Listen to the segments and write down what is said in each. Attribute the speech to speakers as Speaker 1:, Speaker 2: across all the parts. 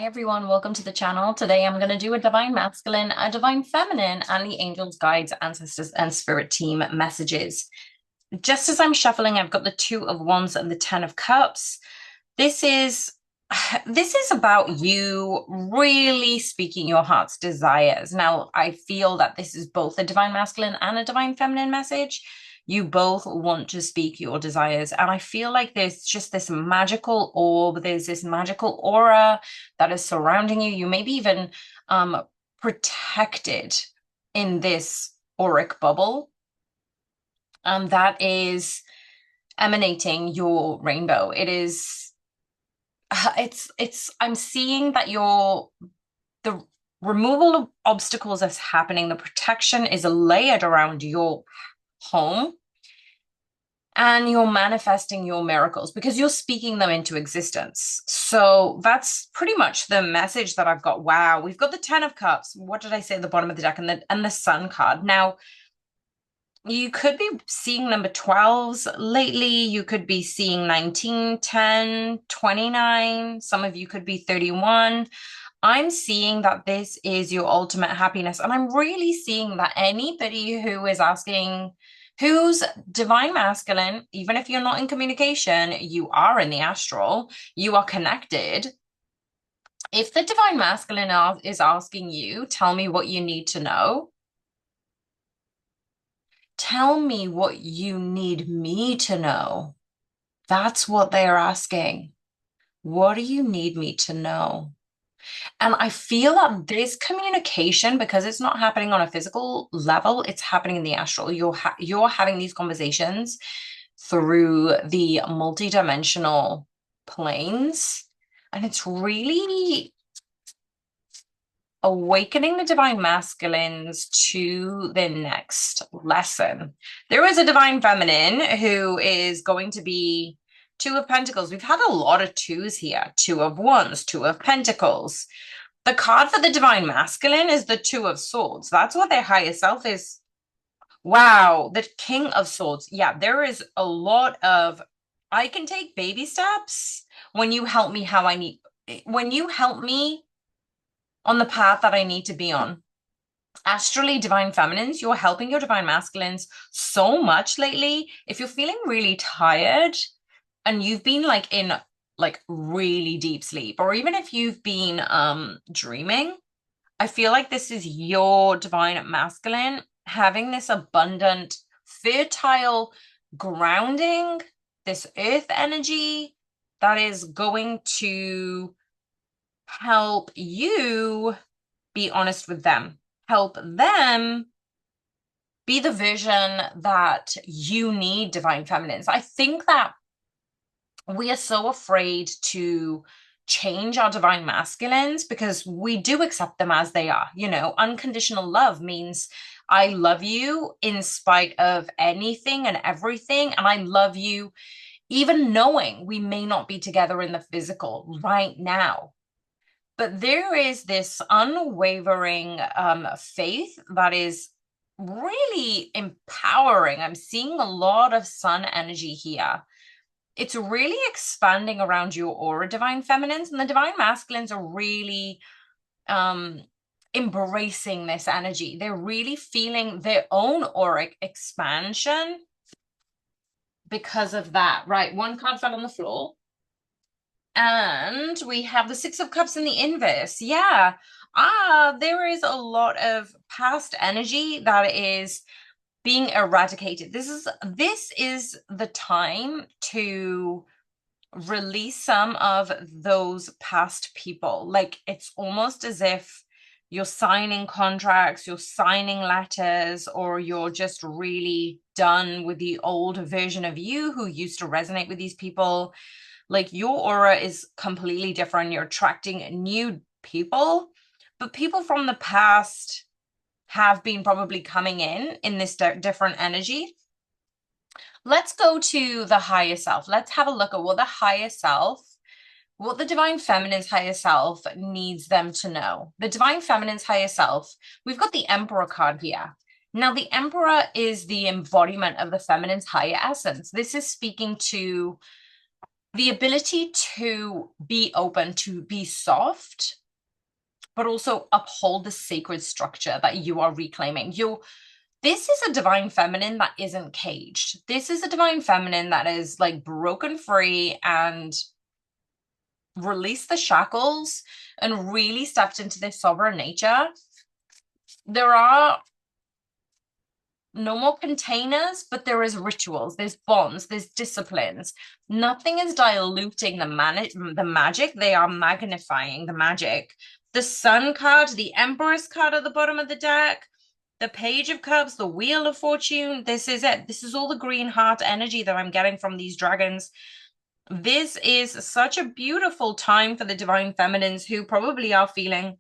Speaker 1: everyone, welcome to the channel. Today I'm going to do a divine masculine, a divine feminine, and the angels, guides, ancestors, and spirit team messages. Just as I'm shuffling, I've got the Two of Wands and the Ten of Cups. This is this is about you really speaking your heart's desires. Now, I feel that this is both a divine masculine and a divine feminine message. You both want to speak your desires. And I feel like there's just this magical orb, there's this magical aura that is surrounding you. You may be even protected in this auric bubble that is emanating your rainbow. It is I'm seeing that the removal of obstacles is happening. The protection is layered around your home, and you're manifesting your miracles because you're speaking them into existence. So that's pretty much the message that I've got. Wow, we've got the Ten of Cups. What did I say at the bottom of the deck? And the Sun card. Now, you could be seeing number 12s lately. You could be seeing 19, 10, 29. Some of you could be 31. I'm seeing that this is your ultimate happiness. And I'm really seeing that anybody who is asking, who's divine masculine, even if you're not in communication, you are in the astral, you are connected. If the divine masculine is asking you, tell me what you need to know. Tell me what you need me to know. That's what they're asking. What do you need me to know? And I feel that this communication, because it's not happening on a physical level, it's happening in the astral. You're having these conversations through the multidimensional planes, and it's really awakening the divine masculines to their next lesson. There is a divine feminine who is going to be Two of Pentacles. We've had a lot of twos here. Two of Wands, Two of Pentacles. The card for the divine masculine is the Two of Swords. That's what their higher self is. Wow, the King of Swords. Yeah, there is a lot of, I can take baby steps when you help me when you help me on the path that I need to be on. Astrally, divine feminines, you're helping your divine masculines so much lately. If you're feeling really tired and you've been like in like really deep sleep, or even if you've been dreaming, I feel like this is your divine masculine having this abundant, fertile grounding, this earth energy that is going to help you be honest with them, help them be the version that you need, divine feminines. I think that we are so afraid to change our divine masculines because we do accept them as they are. You know, unconditional love means I love you in spite of anything and everything. And I love you even knowing we may not be together in the physical right now. But there is this unwavering faith that is really empowering. I'm seeing a lot of sun energy here. It's really expanding around your aura, divine feminines, and the divine masculines are really embracing this energy. They're really feeling their own auric expansion because of that. Right, one card fell on the floor. And we have the Six of Cups in the inverse. Yeah. There is a lot of past energy that is being eradicated. This is the time to release some of those past people. Like it's almost as if you're signing contracts, you're signing letters, or you're just really done with the old version of you who used to resonate with these people. Like your aura is completely different. You're attracting new people, but people from the past have been probably coming in this different energy. Let's go to the higher self. Let's have a look at what the higher self, what the divine feminine's higher self needs them to know. The divine feminine's higher self, we've got the Emperor card here. Now, the Emperor is the embodiment of the feminine's higher essence. This is speaking to the ability to be open, to be soft, but also uphold the sacred structure that you are reclaiming. This is a divine feminine that isn't caged. This is a divine feminine that is like broken free and released the shackles and really stepped into their sovereign nature. There are no more containers, but there is rituals, there's bonds, there's disciplines. Nothing is diluting the magic. They are magnifying the magic. The Sun card, the Empress card at the bottom of the deck, the Page of Cups, the Wheel of Fortune. This is it. This is all the green heart energy that I'm getting from these dragons. This is such a beautiful time for the divine feminines who probably are feeling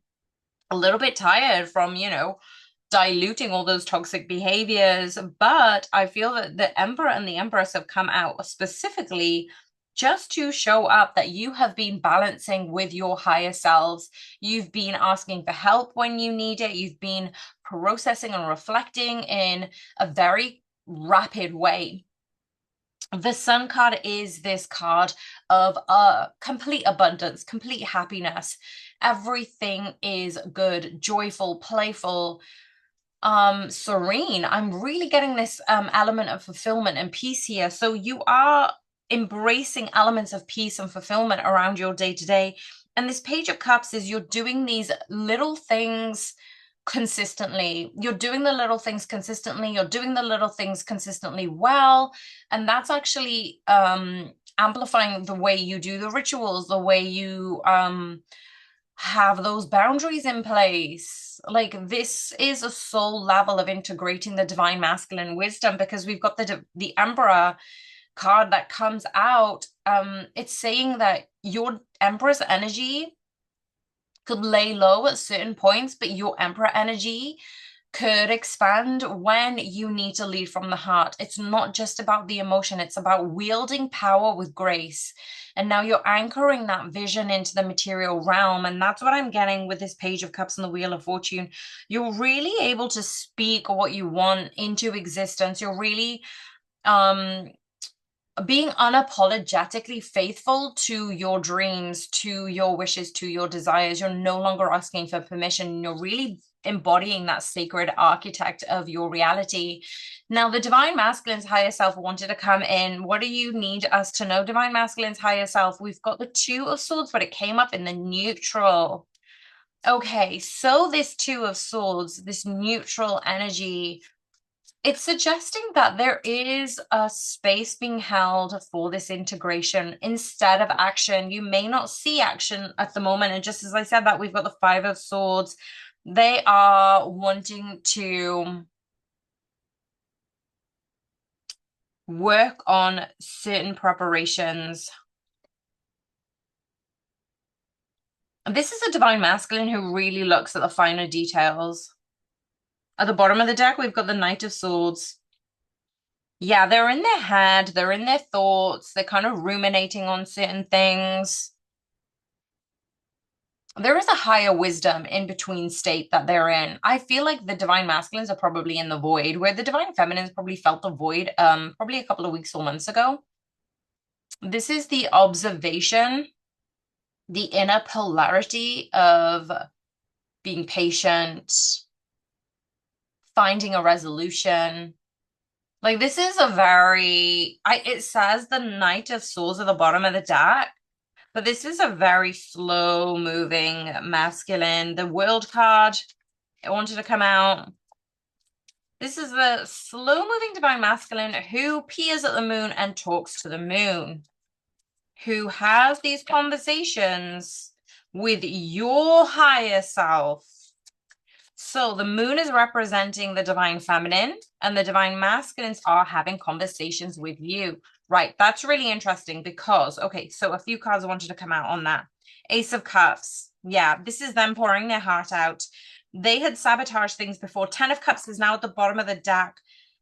Speaker 1: a little bit tired from, diluting all those toxic behaviors. But I feel that the Emperor and the Empress have come out specifically just to show up that you have been balancing with your higher selves. You've been asking for help when you need it. You've been processing and reflecting in a very rapid way. The Sun card is this card of complete abundance, complete happiness. Everything is good, joyful, playful, serene. I'm really getting this element of fulfillment and peace here. So you are embracing elements of peace and fulfillment around your day to day. And this Page of Cups is you're doing these little things consistently. You're doing the little things consistently. You're doing the little things consistently well. And that's actually amplifying the way you do the rituals, the way you have those boundaries in place. Like, this is a soul level of integrating the divine masculine wisdom, because we've got the Emperor card that comes out. It's saying that your Emperor's energy could lay low at certain points, but your Emperor energy could expand when you need to lead from the heart. It's not just about the emotion, it's about wielding power with grace. And now you're anchoring that vision into the material realm. And that's what I'm getting with this Page of Cups and the Wheel of Fortune. You're really able to speak what you want into existence. You're really being unapologetically faithful to your dreams, to your wishes, to your desires. You're no longer asking for permission. You're really embodying that sacred architect of your reality. Now, the divine masculine's higher self wanted to come in. What do you need us to know, divine masculine's higher self? We've got the Two of Swords, but it came up in the neutral. Okay, so this Two of Swords, this neutral energy, it's suggesting that there is a space being held for this integration instead of action. You may not see action at the moment. And just as I said that, we've got the Five of Swords. They are wanting to work on certain preparations. This is a divine masculine who really looks at the finer details. At the bottom of the deck, we've got the Knight of Swords. Yeah, they're in their head, they're in their thoughts, they're kind of ruminating on certain things. There is a higher wisdom in between state that they're in. I feel like the divine masculines are probably in the void, where the divine feminines probably felt the void probably a couple of weeks or months ago. This is the observation, the inner polarity of being patient, finding a resolution. Like, this is a very, it says the Knight of Swords at the bottom of the deck, but this is a very slow moving masculine. The World card, it wanted to come out. This is the slow moving divine masculine who peers at the moon and talks to the moon, who has these conversations with your higher self. So the moon is representing the divine feminine, and the divine masculines are having conversations with you. Right, that's really interesting because, okay, so a few cards I wanted to come out on that. Ace of Cups. Yeah, this is them pouring their heart out. They had sabotaged things before. Ten of Cups is now at the bottom of the deck,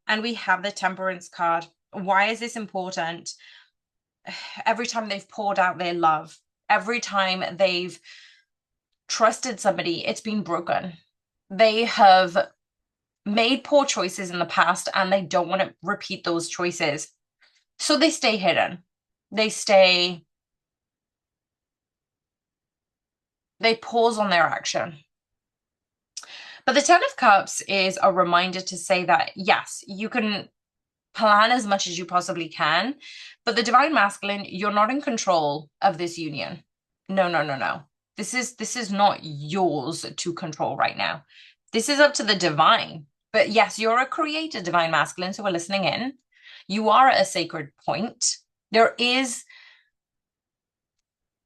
Speaker 1: and we have the Temperance card. Why is this important? Every time they've poured out their love, every time they've trusted somebody, it's been broken. They have made poor choices in the past and they don't want to repeat those choices. So they stay hidden. They stay, they pause on their action. But the Ten of Cups is a reminder to say that, yes, you can plan as much as you possibly can, but the Divine Masculine, you're not in control of this union. No, no, no, no. This is not yours to control right now. This is up to the divine. But yes, you're a creator, Divine Masculines who are listening in. You are at a sacred point. There is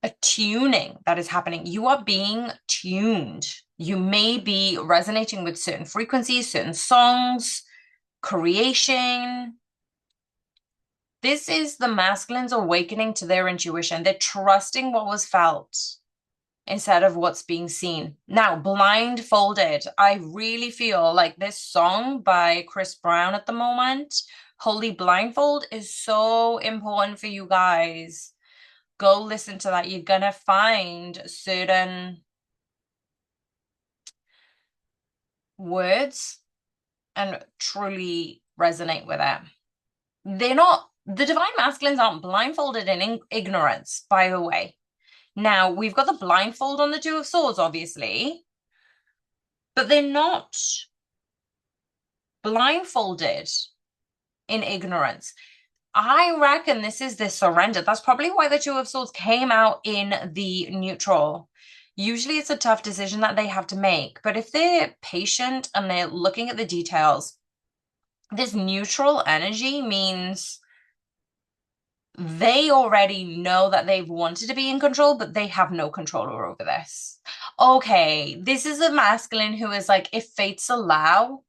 Speaker 1: a tuning that is happening. You are being tuned. You may be resonating with certain frequencies, certain songs, creation. This is the masculines awakening to their intuition. They're trusting what was felt instead of what's being seen. Now, blindfolded. I really feel like this song by Chris Brown at the moment, Holy Blindfold, is so important for you guys. Go listen to that. You're gonna find certain words and truly resonate with it. They're not, the divine masculines aren't blindfolded in ignorance, by the way. Now, we've got the blindfold on the Two of Swords, obviously, but they're not blindfolded in ignorance. I reckon this is the surrender. That's probably why the Two of Swords came out in the neutral. Usually it's a tough decision that they have to make, but if they're patient and they're looking at the details, this neutral energy means they already know that they've wanted to be in control, but they have no control over this. Okay, this is a masculine who is like, if fates allow,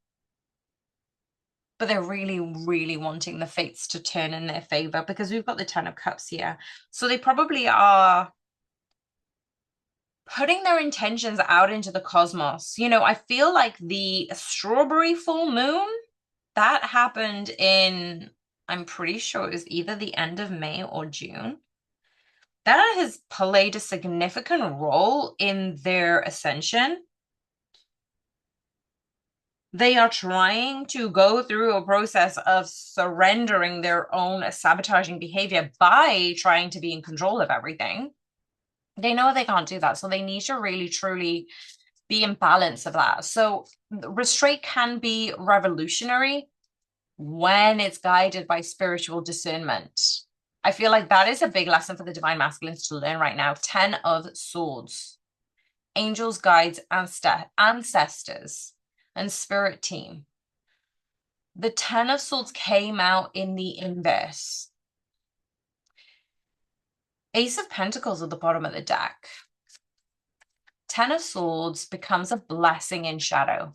Speaker 1: but they're really, really wanting the fates to turn in their favor because we've got the Ten of Cups here. So they probably are putting their intentions out into the cosmos. You know, I feel like the strawberry full moon that happened in, I'm pretty sure it was either the end of May or June. That has played a significant role in their ascension. They are trying to go through a process of surrendering their own sabotaging behavior by trying to be in control of everything. They know they can't do that, so they need to really, truly be in balance of that. So restraint can be revolutionary when it's guided by spiritual discernment. I feel like that is a big lesson for the divine masculines to learn right now. 10 of Swords, angels, guides, ancestors, and spirit team. The 10 of Swords came out in the inverse. Ace of Pentacles at the bottom of the deck. 10 of Swords becomes a blessing in shadow.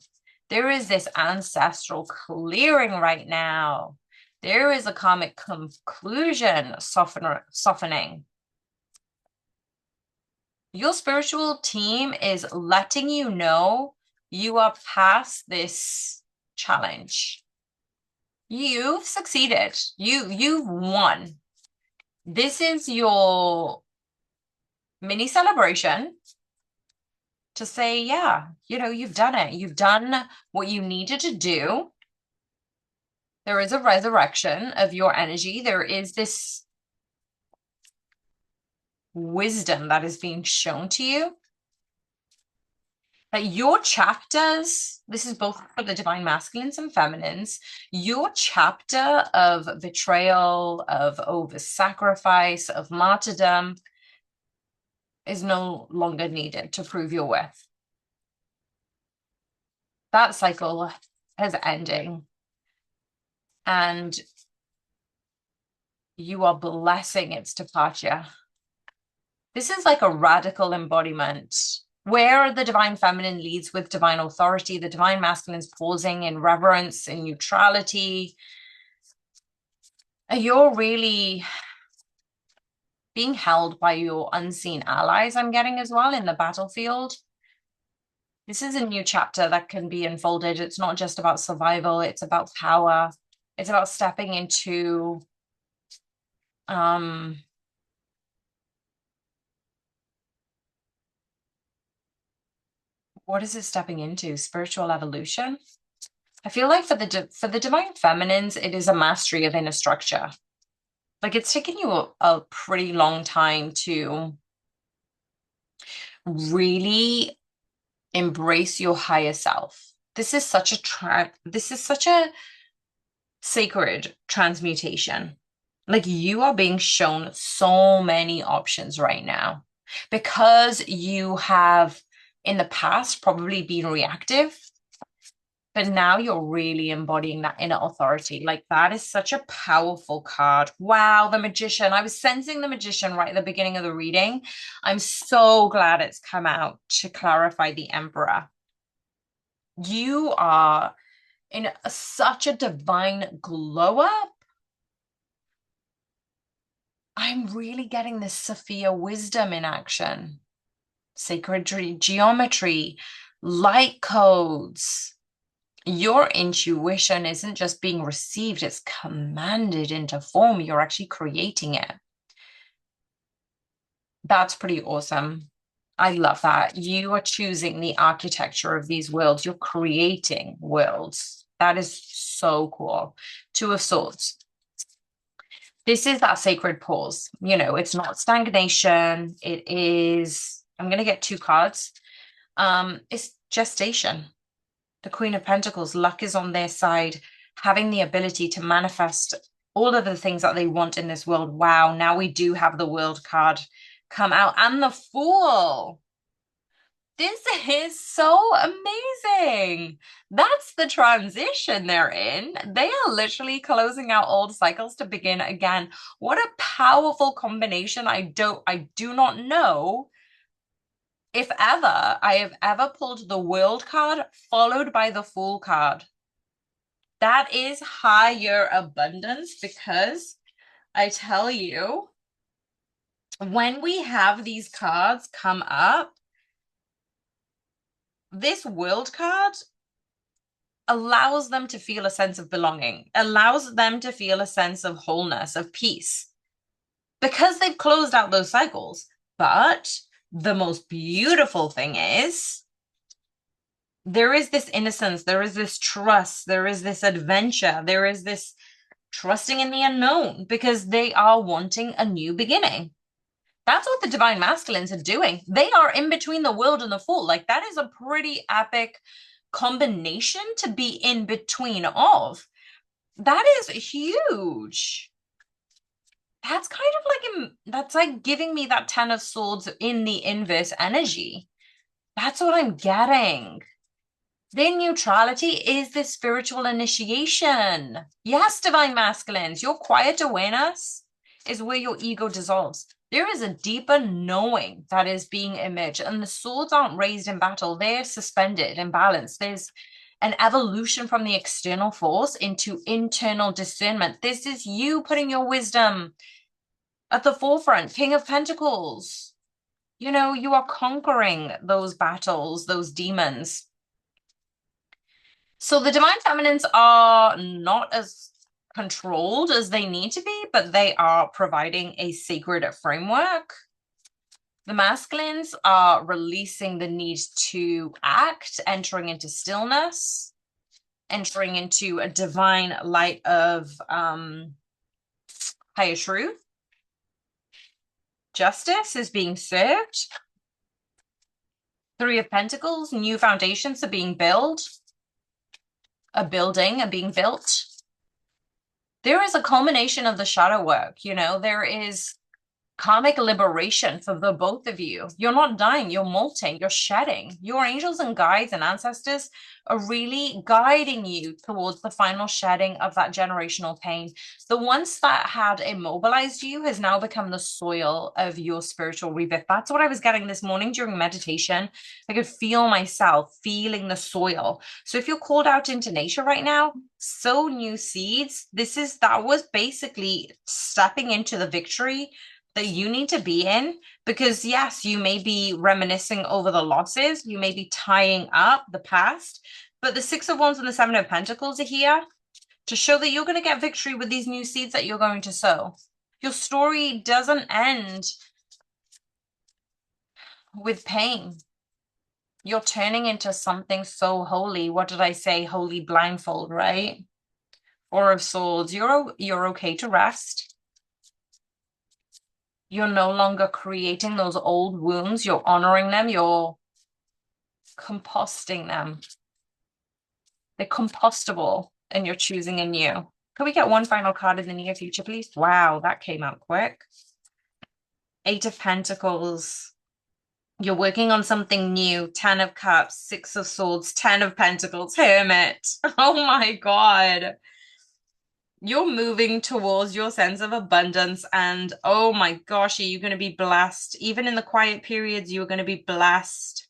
Speaker 1: There is this ancestral clearing right now. There is a karmic conclusion softening. Your spiritual team is letting you know you are past this challenge. You've succeeded. You've won. This is your mini celebration to say, yeah, you know, you've done it. You've done what you needed to do. There is a resurrection of your energy. There is this wisdom that is being shown to you. That your chapters, this is both for the divine masculines and feminines, your chapter of betrayal, of over-sacrifice, of martyrdom is no longer needed to prove your worth. That cycle is ending. And you are blessing its departure. This is like a radical embodiment where the divine feminine leads with divine authority, the divine masculine is pausing in reverence and neutrality. You're really being held by your unseen allies, I'm getting as well in the battlefield. This is a new chapter that can be unfolded. It's not just about survival, it's about power. It's about stepping into what is it stepping into? Spiritual evolution. I feel like for the divine feminines, it is a mastery of inner structure. Like it's taken you a pretty long time to really embrace your higher self. This is such a sacred transmutation. Like you are being shown so many options right now because you have in the past probably been reactive, but now you're really embodying that inner authority. Like that is such a powerful card. Wow, the magician. I was sensing the magician right at the beginning of the reading. I'm so glad it's come out to clarify the emperor. You are in such a divine glow up. I'm really getting this Sophia wisdom in action. Sacred geometry, light codes. Your intuition isn't just being received, it's commanded into form. You're actually creating it. That's pretty awesome. I love that. You are choosing the architecture of these worlds. You're creating worlds. That is so cool. Two of Swords. This is that sacred pause. You know, it's not stagnation. It is, I'm going to get two cards. It's gestation. The Queen of Pentacles, luck is on their side, having the ability to manifest all of the things that they want in this world. Wow, now we do have the World card come out and the Fool. This is so amazing. That's the transition they're in. They are literally closing out old cycles to begin again. What a powerful combination. I do not know if ever I have ever pulled the World card followed by the Fool card. That is higher abundance because I tell you, when we have these cards come up, this World card allows them to feel a sense of belonging, allows them to feel a sense of wholeness, of peace, because they've closed out those cycles. But the most beautiful thing is there is this innocence, there is this trust, there is this adventure, there is this trusting in the unknown because they are wanting a new beginning. That's what the divine masculines are doing. They are in between the World and the Fool. Like that is a pretty epic combination to be in between of. That is huge. That's kind of like that's like giving me that 10 of Swords in the inverse energy. That's what I'm getting. Their neutrality is the spiritual initiation. Yes, divine masculines, your quiet awareness is where your ego dissolves. There is a deeper knowing that is being emerged, and the swords aren't raised in battle, they're suspended in balance. There's an evolution from the external force into internal discernment. This is you putting your wisdom at the forefront. King of Pentacles. You know, you are conquering those battles, those demons. So the divine feminines are not as controlled as they need to be, but they are providing a sacred framework. The masculines are releasing the need to act, entering into stillness, entering into a divine light of higher truth. Justice is being served. Three of Pentacles, new foundations are being built. A building are being built. There is a culmination of the shadow work, you know, there is karmic liberation for the both of you. You're not dying, you're molting, you're shedding. Your angels and guides and ancestors are really guiding you towards the final shedding of that generational pain. The once that had immobilized you has now become the soil of your spiritual rebirth. That's what I was getting this morning during meditation. I could feel myself feeling the soil. So if you're called out into nature right now, sow new seeds. That was basically stepping into the victory that you need to be in, because yes, you may be reminiscing over the losses, you may be tying up the past, but the Six of Wands and the Seven of Pentacles are here to show that you're going to get victory with these new seeds that you're going to sow. Your story doesn't end with pain. You're turning into something so holy. What did I say? Holy blindfold, right? Four of Swords. You're okay to rest. You're no longer creating those old wounds. You're honoring them. You're composting them. They're compostable, and you're choosing a new. Can we get one final card in the near future, please? Wow, that came out quick. Eight of Pentacles. You're working on something new. 10 of Cups, 6 of Swords, 10 of Pentacles, Hermit. Oh my God. You're moving towards your sense of abundance, and oh my gosh, are you going to be blessed? Even in the quiet periods, you're going to be blessed.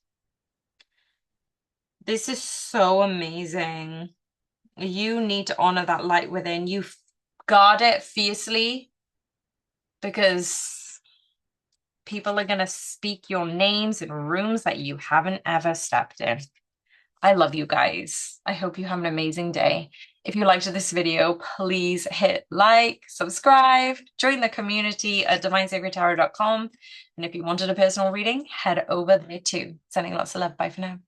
Speaker 1: This is so amazing. You need to honor that light within you. Guard it fiercely, because people are going to speak your names in rooms that you haven't ever stepped in. I love you guys. I hope you have an amazing day. If you liked this video, please hit like, subscribe, join the community at divinesaviortarot.com. And if you wanted a personal reading, head over there too. Sending lots of love. Bye for now.